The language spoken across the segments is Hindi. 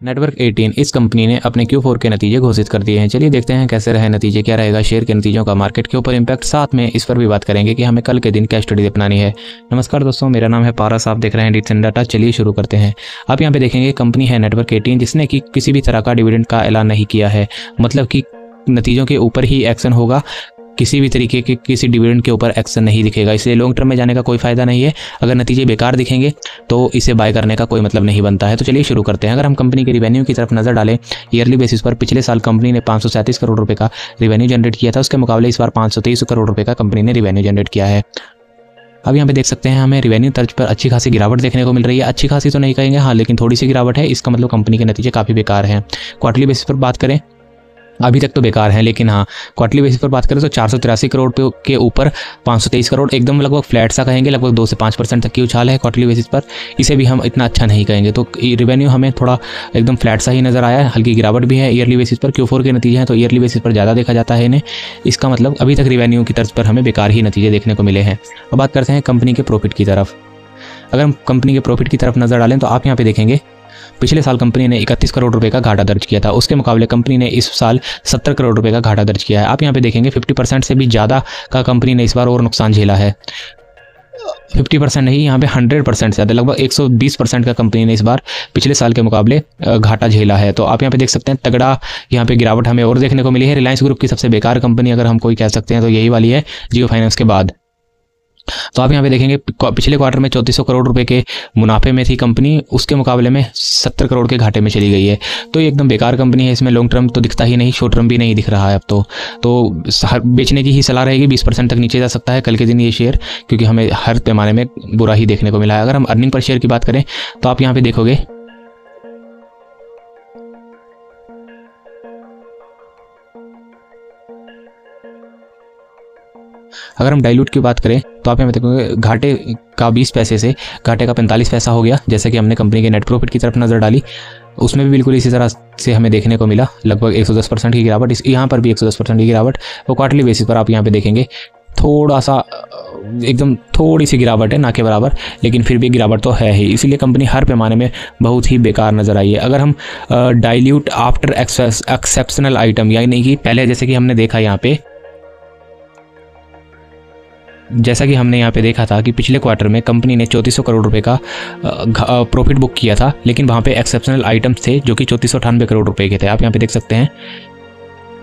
नेटवर्क 18 इस कंपनी ने अपने Q4 के नतीजे घोषित कर दिए हैं। चलिए देखते हैं कैसे रहे नतीजे, क्या रहेगा शेयर के नतीजों का मार्केट के ऊपर इम्पैक्ट। साथ में इस पर भी बात करेंगे कि हमें कल के दिन क्या स्ट्रेटेजी अपनानी है। नमस्कार दोस्तों, मेरा नाम है पारस, आप देख रहे हैं डिजिटल डाटा। चलिए शुरू करते हैं। आप यहाँ पे देखेंगे कंपनी है नेटवर्क 18 जिसने कि किसी भी तरह का डिविडेंड का ऐलान नहीं किया है, मतलब कि नतीजों के ऊपर ही एक्शन होगा, किसी भी तरीके के किसी डिविडेंड के ऊपर एक्शन नहीं दिखेगा। इसलिए लॉन्ग टर्म में जाने का कोई फायदा नहीं है। अगर नतीजे बेकार दिखेंगे तो इसे बाय करने का कोई मतलब नहीं बनता है। तो चलिए शुरू करते हैं। अगर हम कंपनी के रिवेन्यू की तरफ नजर डालें ईयरली बेसिस पर, पिछले साल कंपनी ने 537 करोड़ रुपए का रिवेन्यू जनरेट किया था। उसके मुकाबले इस बार 523 करोड़ रुपए का कंपनी ने रिवेन्यू जनरेट किया है। अब यहाँ पे देख सकते हैं हमें रिवेन्यू तर्ज पर अच्छी खासी गिरावट देखने को मिल रही है। अच्छी खासी तो नहीं कहेंगे, हाँ, लेकिन थोड़ी सी गिरावट है। इसका मतलब कंपनी के नतीजे काफ़ी बेकार हैं। क्वार्टरली बेसिस पर बात करें, अभी तक तो बेकार है, लेकिन हाँ क्वार्टरली बेसिस पर बात करें तो 483 करोड़ के ऊपर 523 करोड़, एकदम लगभग फ्लैट सा कहेंगे, लगभग 2 से 5% तक की उछाल है क्वार्टरली बेसिस पर। इसे भी हम इतना अच्छा नहीं कहेंगे। तो रिवेन्यू हमें थोड़ा एकदम फ्लैट सा ही नजर आया है। हल्की गिरावट भी है ईयरली बेसिस पर। Q4 के नतीजे हैं तो ईयरली बेसिस पर ज़्यादा देखा जाता है इन्हें। इसका मतलब अभी तक रिवेन्यू की तर्ज पर हमें बेकार ही नतीजे देखने को मिले हैं। अब बात करते हैं कंपनी के प्रॉफिट की तरफ। अगर हम कंपनी के प्रॉफिट की तरफ नजर डालें तो आप यहाँ पे देखेंगे पिछले साल कंपनी ने 31 करोड़ रुपए का घाटा दर्ज किया था। उसके मुकाबले कंपनी ने इस साल 70 करोड़ रुपए का घाटा दर्ज किया है। आप यहाँ पे देखेंगे 50% से भी ज़्यादा का कंपनी ने इस बार और नुकसान झेला है। 50% नहीं, यहाँ पे 100% से ज़्यादा, लगभग 120% का कंपनी ने इस बार पिछले साल के मुकाबले घाटा झेला है। तो आप यहाँ पे देख सकते हैं तगड़ा यहाँ पे गिरावट हमें और देखने को मिली है। रिलायंस ग्रुप की सबसे बेकार कंपनी अगर हम कोई कह सकते हैं तो यही वाली है, जियो फाइनेंस के बाद। तो आप यहाँ पे देखेंगे पिछले क्वार्टर में 3400 करोड़ रुपए के मुनाफे में थी कंपनी, उसके मुकाबले में 70 करोड़ के घाटे में चली गई है। तो ये एकदम बेकार कंपनी है। इसमें लॉन्ग टर्म तो दिखता ही नहीं, शॉर्ट टर्म भी नहीं दिख रहा है अब तो बेचने की ही सलाह रहेगी। 20% तक नीचे जा सकता है कल के दिन ये शेयर, क्योंकि हमें हर पैमाने में बुरा ही देखने को मिला है। अगर हम अर्निंग पर शेयर की बात करें तो आप यहाँ पे देखोगे अगर हम डाइल्यूट की बात करें तो आप यहाँ पे देखोगे घाटे का 20 पैसे से घाटे का 45 पैसा हो गया। जैसे कि हमने कंपनी के नेट प्रॉफिट की तरफ नज़र डाली, उसमें भी बिल्कुल इसी तरह से हमें देखने को मिला, लगभग 110% की गिरावट। यहाँ पर भी 110% की गिरावट। तो क्वार्टरली बेसिस पर आप यहाँ पे देखेंगे थोड़ा सा एकदम थोड़ी सी गिरावट है, ना के बराबर, लेकिन फिर भी गिरावट तो है ही। इसीलिए कंपनी हर पैमाने में बहुत ही बेकार नज़र आई है। अगर हम डाइल्यूट आफ्टर एक्सेप्शनल आइटम, यानी कि पहले जैसे कि हमने देखा यहाँ पे, जैसा कि हमने यहाँ पे देखा था कि पिछले क्वार्टर में कंपनी ने 3400 करोड़ रुपए का प्रॉफिट बुक किया था, लेकिन वहाँ पे एक्सेप्शनल आइटम्स थे जो कि 3498 करोड़ रुपए के थे। आप यहाँ पे देख सकते हैं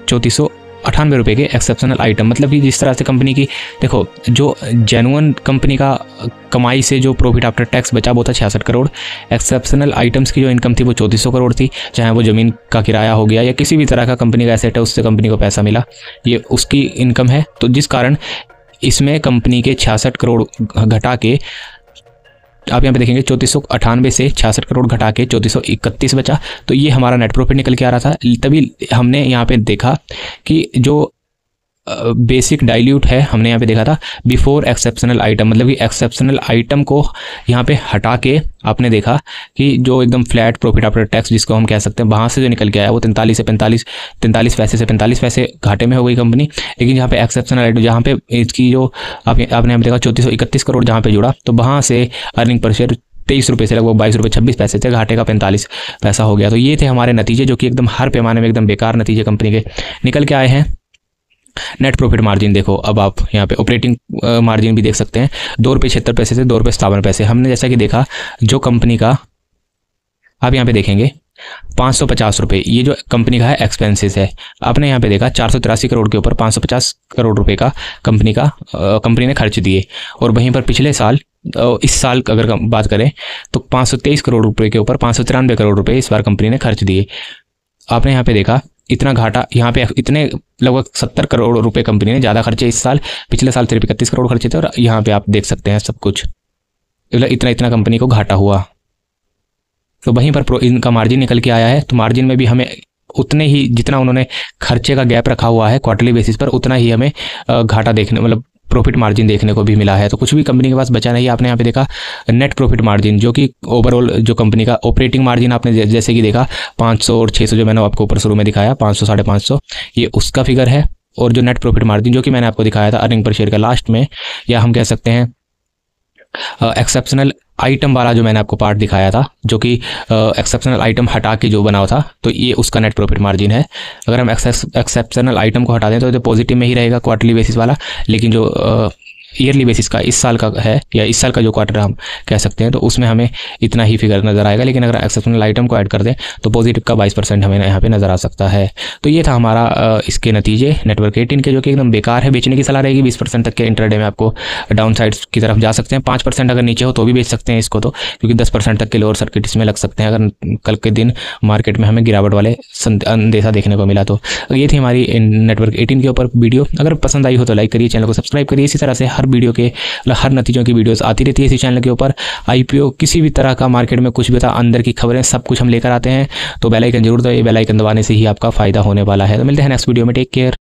3498 रुपए के एक्सेप्शनल आइटम, मतलब कि जिस तरह से कंपनी की, देखो, जो जेन्युइन कंपनी का कमाई से जो प्रॉफिट आफ्टर टैक्स बचा वो था 66 करोड़। एक्सेप्शनल आइटम्स की जो इनकम थी वो 3400 करोड़ थी, चाहे वो ज़मीन का किराया हो गया या किसी भी तरह का कंपनी का एसेट है उससे कंपनी को पैसा मिला, ये उसकी इनकम है। तो जिस कारण इसमें कंपनी के 66 करोड़ घटा के आप यहाँ पे देखेंगे 3498 से 66 करोड़ घटा के 3431 बचा। तो ये हमारा नेट प्रॉफिट निकल के आ रहा था। तभी हमने यहाँ पे देखा कि जो बेसिक डाइल्यूट है, हमने यहाँ पे देखा था बिफोर एक्सेप्शनल आइटम, मतलब कि एक्सेप्शनल आइटम को यहाँ पे हटा के आपने देखा कि जो एकदम फ्लैट प्रॉफिट आफ्टर टैक्स जिसको हम कह सकते हैं, वहाँ से जो निकल के आया वो 43 पैसे से 45 पैसे घाटे में हो गई कंपनी। लेकिन यहाँ पे एक्सेप्शनल आइटम जहाँ पे इसकी जो आपने यहाँ पे देखा 3431 करोड़ जहाँ पे जुड़ा, तो वहाँ से अर्निंग पर शेयर 23 रुपये से लगभग 22 रुपये 26 पैसे थे, घाटे का 45 पैसा हो गया। तो ये थे हमारे नतीजे, जो कि एकदम हर पैमाने में एकदम बेकार नतीजे कंपनी के निकल के आए हैं। नेट प्रॉफिट मार्जिन देखो, अब आप यहाँ पे ऑपरेटिंग मार्जिन भी देख सकते हैं, 2 रुपये 76 पैसे से 2 रुपये 57 पैसे। हमने जैसा कि देखा जो कंपनी का, आप यहाँ पे देखेंगे 550 रुपये, ये जो कंपनी का है एक्सपेंसेस है। आपने यहाँ पे देखा 483 करोड़ के ऊपर 550 करोड़ रुपए का कंपनी ने खर्च दिए। और वहीं पर पिछले साल, इस साल अगर बात करें तो 523 करोड़ रुपए के ऊपर 593 करोड़ रुपए इस बार कंपनी ने खर्च दिए। आपने यहाँ पे देखा इतना घाटा, यहाँ पे इतने लगभग 70 करोड़ रुपए कंपनी ने ज़्यादा खर्चे इस साल, पिछले साल सिर्फ 31 करोड़ खर्चे थे। और यहाँ पे आप देख सकते हैं सब कुछ, इतना कंपनी को घाटा हुआ। तो वहीं पर इनका मार्जिन निकल के आया है। तो मार्जिन में भी हमें उतने ही, जितना उन्होंने खर्चे का गैप रखा हुआ है क्वार्टरली बेसिस पर, उतना ही हमें घाटा देखने, मतलब प्रॉफिट मार्जिन देखने को भी मिला है। तो कुछ भी कंपनी के पास बचा नहीं। आपने यहाँ पे देखा नेट प्रॉफिट मार्जिन, जो कि ओवरऑल जो कंपनी का ऑपरेटिंग मार्जिन आपने जैसे कि देखा 500 और 600, जो मैंने आपको ऊपर शुरू में दिखाया 500 550, ये उसका फिगर है। और जो नेट प्रॉफिट मार्जिन जो कि मैंने आपको दिखाया था अर्निंग पर शेयर का लास्ट में, या हम कह सकते हैं एक्सेप्शनल आइटम वाला जो मैंने आपको पार्ट दिखाया था, जो कि एक्सेप्शनल आइटम हटा के जो बना हुआ था, तो ये उसका नेट प्रॉफिट मार्जिन है। अगर हम एक्सेप्शनल आइटम को हटा दें तो पॉजिटिव में ही रहेगा क्वार्टरली बेसिस वाला, लेकिन जो ईयरली बेसिस का इस साल का है, या इस साल का जो क्वार्टर हम कह सकते हैं, तो उसमें हमें इतना ही फिगर नज़र आएगा। लेकिन अगर एक्सेप्शनल आइटम को ऐड कर दें तो पॉजिटिव का 22% हमें यहाँ पे नज़र आ सकता है। तो ये था हमारा इसके नतीजे नेटवर्क 18 के, जो कि एकदम बेकार है। बेचने की सलाह रहेगी 20% तक के इंट्राडे में आपको डाउन साइड की तरफ जा सकते हैं। 5% अगर नीचे हो तो भी बेच सकते हैं इसको, तो क्योंकि 10% तक के लोअर सर्किट इसमें लग सकते हैं अगर कल के दिन मार्केट में हमें गिरावट वाले अंदेशा देखने को मिला। तो ये थी हमारी नेटवर्क 18 के ऊपर वीडियो। अगर पसंद आई हो तो लाइक करिए, चैनल को सब्सक्राइब करिए। इसी तरह से हर वीडियो के हर नतीजों की वीडियोस आती रहती है इसी चैनल के ऊपर। आईपीओ किसी भी तरह का मार्केट में कुछ भी था, अंदर की खबरें सब कुछ हम लेकर आते हैं। तो बेल आइकन जरूर दबाइए, बेल आइकन दबाने से ही आपका फायदा होने वाला है। तो मिलते हैं नेक्स्ट वीडियो में, टेक केयर।